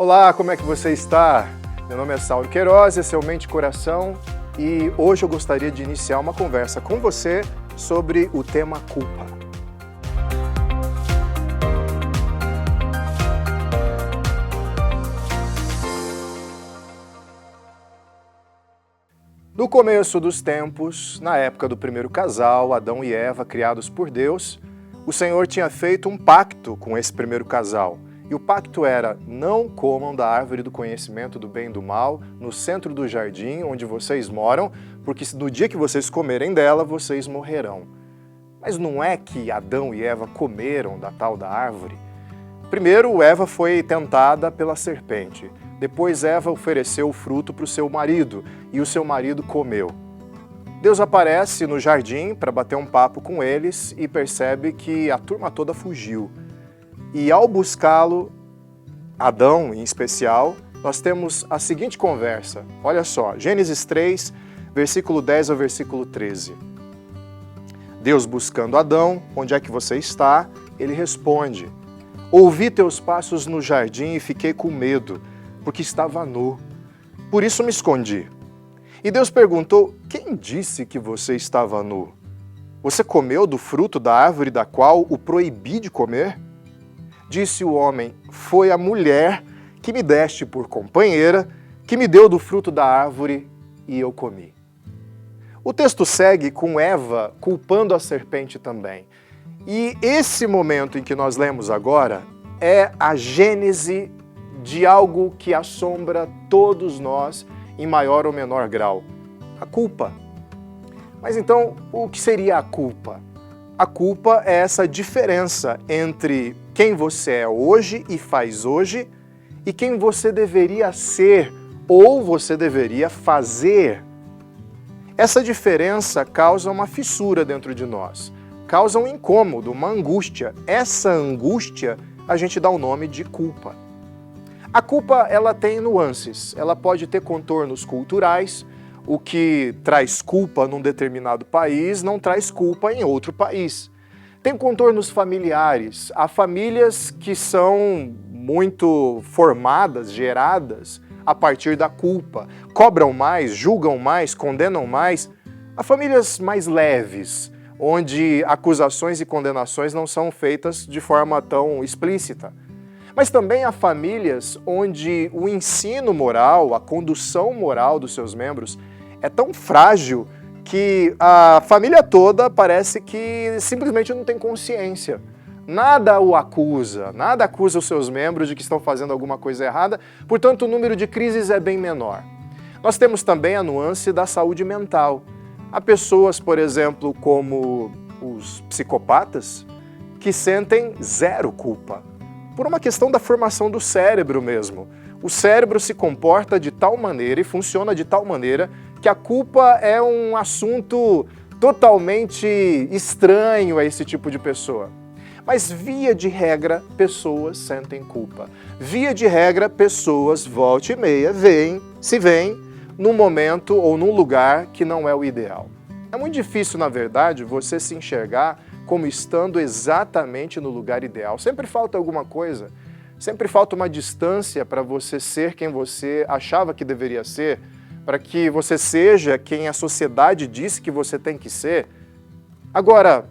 Olá, como é que você está? Meu nome é Saulo Queiroz, esse é o Mente e Coração e hoje eu gostaria de iniciar uma conversa com você sobre o tema culpa. No começo dos tempos, na época do primeiro casal, Adão e Eva, criados por Deus, o Senhor tinha feito um pacto com esse primeiro casal. E o pacto era: não comam da árvore do conhecimento do bem e do mal no centro do jardim onde vocês moram, porque no dia que vocês comerem dela, vocês morrerão. Mas não é que Adão e Eva comeram da tal da árvore? Primeiro, Eva foi tentada pela serpente. Depois, Eva ofereceu o fruto para o seu marido e o seu marido comeu. Deus aparece no jardim para bater um papo com eles e percebe que a turma toda fugiu. E ao buscá-lo, Adão em especial, nós temos a seguinte conversa. Olha só, Gênesis 3, versículo 10 ao versículo 13. Deus buscando Adão: onde é que você está? Ele responde: ouvi teus passos no jardim e fiquei com medo, porque estava nu. Por isso me escondi. E Deus perguntou: quem disse que você estava nu? Você comeu do fruto da árvore da qual o proibi de comer? Disse o homem: foi a mulher que me deste por companheira, que me deu do fruto da árvore e eu comi. O texto segue com Eva culpando a serpente também. E esse momento em que nós lemos agora é a gênese de algo que assombra todos nós em maior ou menor grau: a culpa. Mas então, o que seria a culpa? A culpa é essa diferença entre quem você é hoje e faz hoje e quem você deveria ser ou você deveria fazer. Essa diferença causa uma fissura dentro de nós, causa um incômodo, uma angústia. Essa angústia a gente dá o nome de culpa. A culpa, ela tem nuances, ela pode ter contornos culturais. O que traz culpa num determinado país não traz culpa em outro país. Tem contornos familiares. Há famílias que são muito formadas, geradas a partir da culpa. Cobram mais, julgam mais, condenam mais. Há famílias mais leves, onde acusações e condenações não são feitas de forma tão explícita. Mas também há famílias onde o ensino moral, a condução moral dos seus membros é tão frágil que a família toda parece que simplesmente não tem consciência. Nada o acusa, nada acusa os seus membros de que estão fazendo alguma coisa errada, portanto o número de crises é bem menor. Nós temos também a nuance da saúde mental. Há pessoas, por exemplo, como os psicopatas, que sentem zero culpa, por uma questão da formação do cérebro mesmo. O cérebro se comporta de tal maneira e funciona de tal maneira que a culpa é um assunto totalmente estranho a esse tipo de pessoa. Mas, via de regra, pessoas sentem culpa. Via de regra, pessoas, volta e meia, se veem num momento ou num lugar que não é o ideal. É muito difícil, na verdade, você se enxergar como estando exatamente no lugar ideal. Sempre falta alguma coisa. Sempre falta uma distância para você ser quem você achava que deveria ser, para que você seja quem a sociedade disse que você tem que ser. Agora,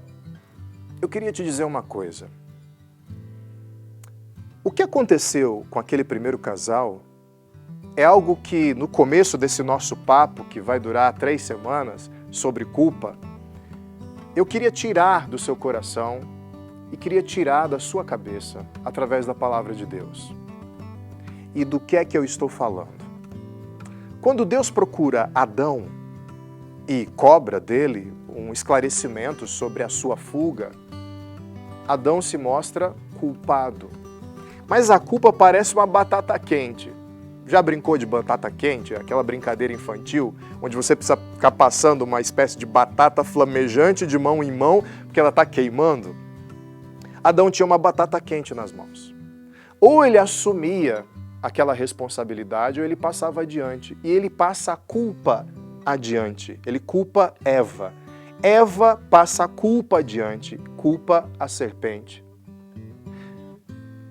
eu queria te dizer uma coisa. O que aconteceu com aquele primeiro casal é algo que, no começo desse nosso papo, que vai durar 3 semanas, sobre culpa, eu queria tirar do seu coração e queria tirar da sua cabeça através da palavra de Deus. E do que é que eu estou falando? Quando Deus procura Adão e cobra dele um esclarecimento sobre a sua fuga, Adão se mostra culpado. Mas a culpa parece uma batata quente. Já brincou de batata quente? Aquela brincadeira infantil, onde você precisa ficar passando uma espécie de batata flamejante de mão em mão, porque ela está queimando? Adão tinha uma batata quente nas mãos. Ou ele assumia aquela responsabilidade, ou ele passava adiante. E ele passa a culpa adiante. Ele culpa Eva. Eva passa a culpa adiante, culpa a serpente.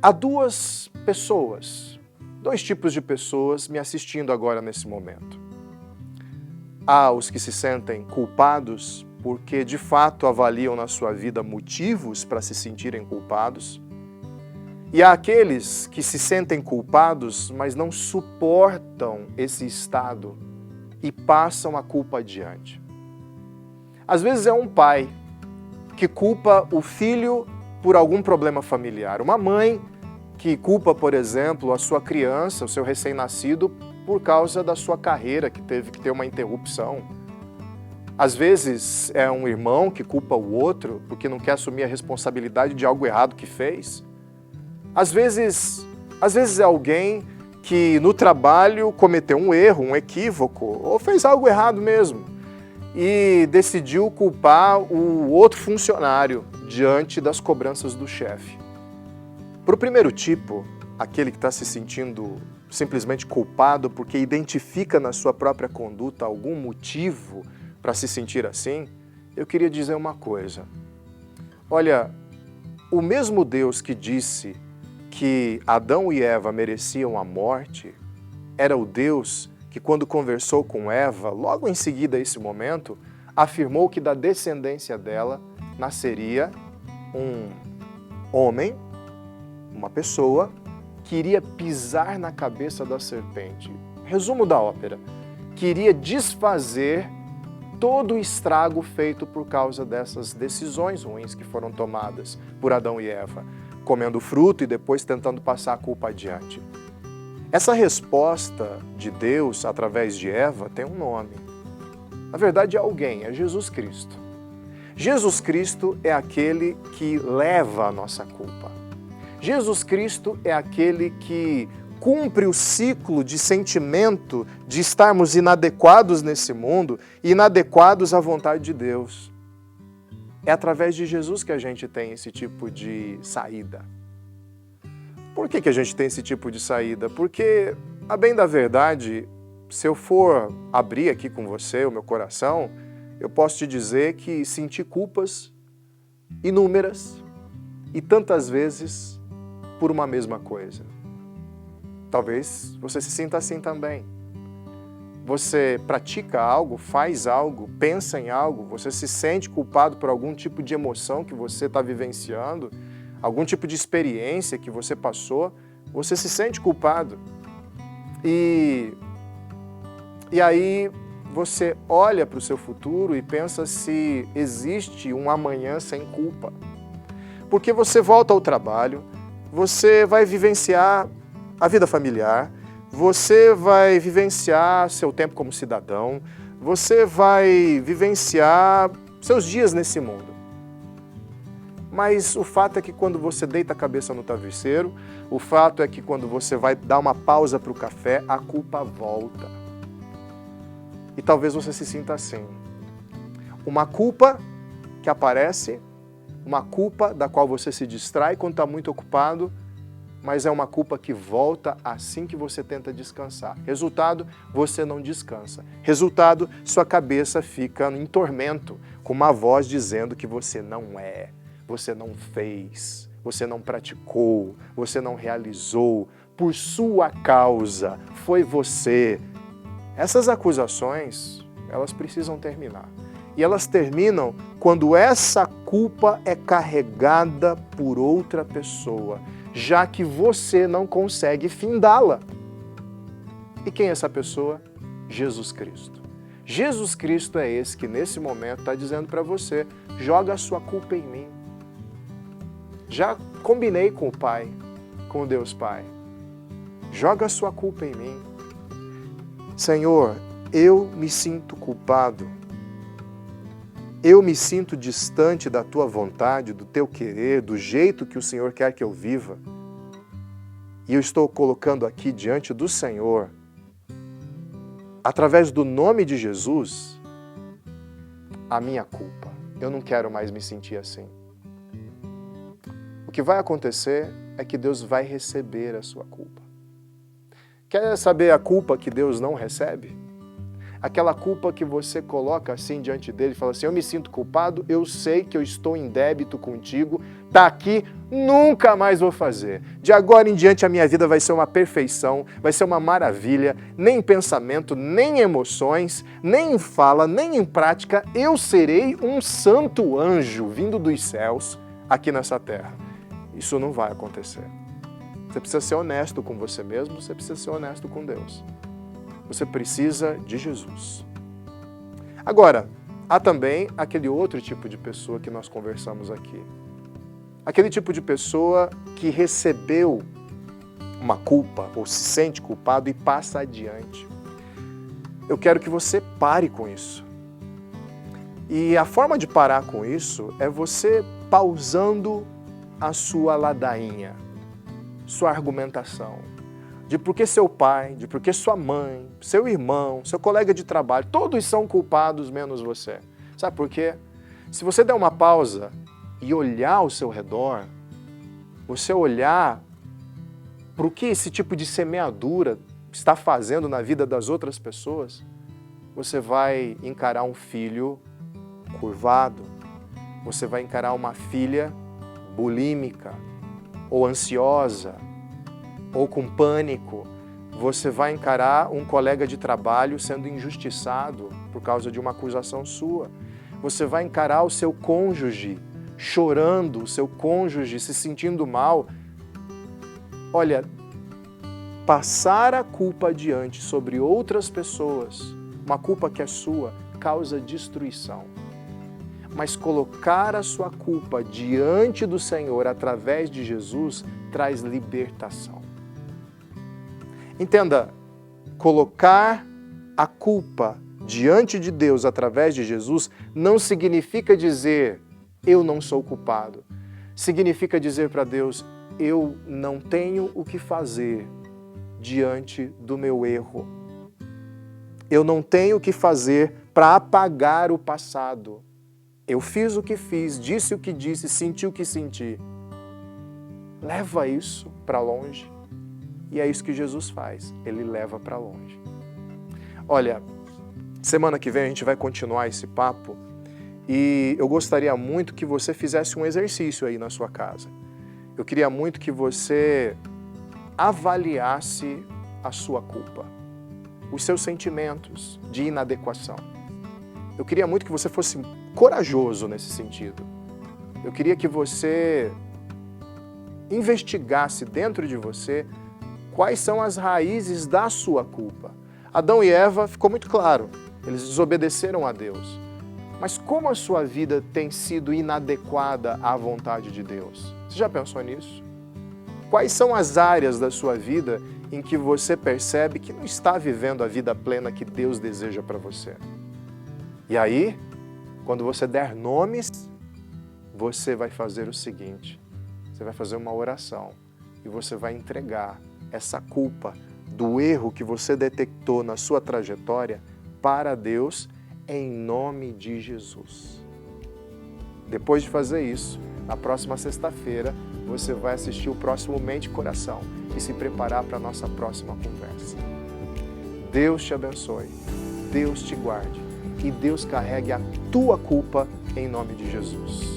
Há duas dois tipos de pessoas me assistindo agora nesse momento. Há os que se sentem culpados porque de fato avaliam na sua vida motivos para se sentirem culpados. E há aqueles que se sentem culpados, mas não suportam esse estado e passam a culpa adiante. Às vezes é um pai que culpa o filho por algum problema familiar. Uma mãe que culpa, por exemplo, a sua criança, o seu recém-nascido, por causa da sua carreira, que teve que ter uma interrupção. Às vezes é um irmão que culpa o outro porque não quer assumir a responsabilidade de algo errado que fez. Às vezes é alguém que no trabalho cometeu um erro, um equívoco, ou fez algo errado mesmo, e decidiu culpar o outro funcionário diante das cobranças do chefe. Para o primeiro tipo, aquele que está se sentindo simplesmente culpado porque identifica na sua própria conduta algum motivo para se sentir assim, eu queria dizer uma coisa. Olha, o mesmo Deus que disse que Adão e Eva mereciam a morte, era o Deus que, quando conversou com Eva, logo em seguida a esse momento, afirmou que da descendência dela nasceria um homem, uma pessoa, que iria pisar na cabeça da serpente. Resumo da ópera, que iria desfazer todo o estrago feito por causa dessas decisões ruins que foram tomadas por Adão e Eva, comendo fruto e depois tentando passar a culpa adiante. Essa resposta de Deus através de Eva tem um nome. Na verdade é alguém, é Jesus Cristo. Jesus Cristo é aquele que leva a nossa culpa. Jesus Cristo é aquele que cumpre o ciclo de sentimento de estarmos inadequados nesse mundo e inadequados à vontade de Deus. É através de Jesus que a gente tem esse tipo de saída. Por que a gente tem esse tipo de saída? Porque, a bem da verdade, se eu for abrir aqui com você o meu coração, eu posso te dizer que senti culpas inúmeras e tantas vezes por uma mesma coisa. Talvez você se sinta assim também. Você pratica algo, faz algo, pensa em algo, você se sente culpado por algum tipo de emoção que você está vivenciando, algum tipo de experiência que você passou, você se sente culpado. E aí você olha para o seu futuro e pensa se existe um amanhã sem culpa. Porque você volta ao trabalho, você vai vivenciar a vida familiar, você vai vivenciar seu tempo como cidadão, você vai vivenciar seus dias nesse mundo. Mas o fato é que quando você deita a cabeça no travesseiro, o fato é que quando você vai dar uma pausa para o café, a culpa volta. E talvez você se sinta assim. Uma culpa que aparece, uma culpa da qual você se distrai quando está muito ocupado, mas é uma culpa que volta assim que você tenta descansar. Resultado, você não descansa. Resultado, sua cabeça fica em tormento, com uma voz dizendo que você não é, você não fez, você não praticou, você não realizou, por sua causa, foi você. Essas acusações, elas precisam terminar. E elas terminam quando essa culpa é carregada por outra pessoa, já que você não consegue findá-la. E quem é essa pessoa? Jesus Cristo. Jesus Cristo é esse que nesse momento está dizendo para você, joga a sua culpa em mim. Já combinei com o Pai, com Deus Pai. Joga a sua culpa em mim. Senhor, eu me sinto culpado. Eu me sinto distante da Tua vontade, do Teu querer, do jeito que o Senhor quer que eu viva. E eu estou colocando aqui diante do Senhor, através do nome de Jesus, a minha culpa. Eu não quero mais me sentir assim. O que vai acontecer é que Deus vai receber a sua culpa. Quer saber a culpa que Deus não recebe? Aquela culpa que você coloca assim diante dele e fala assim, eu me sinto culpado, eu sei que eu estou em débito contigo, está aqui Nunca mais vou fazer. De agora em diante a minha vida vai ser uma perfeição, vai ser uma maravilha. Nem em pensamento, nem em emoções, nem em fala, nem em prática, eu serei um santo anjo vindo dos céus aqui nessa terra. Isso não vai acontecer. Você precisa ser honesto com você mesmo, você precisa ser honesto com Deus. Você precisa de Jesus. Agora, há também aquele outro tipo de pessoa que nós conversamos aqui. Aquele tipo de pessoa que recebeu uma culpa ou se sente culpado e passa adiante. Eu quero que você pare com isso. E a forma de parar com isso é você pausando a sua ladainha, sua argumentação, de por que seu pai, de por que sua mãe, seu irmão, seu colega de trabalho, todos são culpados menos você. Sabe por quê? Se você der uma pausa e olhar ao seu redor, você olhar para o que esse tipo de semeadura está fazendo na vida das outras pessoas, você vai encarar um filho curvado, você vai encarar uma filha bulímica, ou ansiosa, ou com pânico. Você vai encarar um colega de trabalho sendo injustiçado por causa de uma acusação sua. Você vai encarar o seu cônjuge chorando, o seu cônjuge se sentindo mal. Olha, passar a culpa adiante sobre outras pessoas, uma culpa que é sua, causa destruição. Mas colocar a sua culpa diante do Senhor através de Jesus traz libertação. Entenda, colocar a culpa diante de Deus através de Jesus não significa dizer eu não sou culpado. Significa dizer para Deus, eu não tenho o que fazer diante do meu erro. Eu não tenho o que fazer para apagar o passado. Eu fiz o que fiz, disse o que disse, senti o que senti. Leva isso para longe. E é isso que Jesus faz, Ele leva para longe. Olha, semana que vem a gente vai continuar esse papo e eu gostaria muito que você fizesse um exercício aí na sua casa. Eu queria muito que você avaliasse a sua culpa, os seus sentimentos de inadequação. Eu queria muito que você fosse corajoso nesse sentido. Eu queria que você investigasse dentro de você quais são as raízes da sua culpa. Adão e Eva, ficou muito claro, eles desobedeceram a Deus. Mas como a sua vida tem sido inadequada à vontade de Deus? Você já pensou nisso? Quais são as áreas da sua vida em que você percebe que não está vivendo a vida plena que Deus deseja para você? E aí, quando você der nomes, você vai fazer o seguinte, você vai fazer uma oração e você vai entregar essa culpa do erro que você detectou na sua trajetória para Deus em nome de Jesus. Depois de fazer isso, na próxima sexta-feira, você vai assistir o próximo Mente e Coração e se preparar para a nossa próxima conversa. Deus te abençoe, Deus te guarde e Deus carregue a tua culpa em nome de Jesus.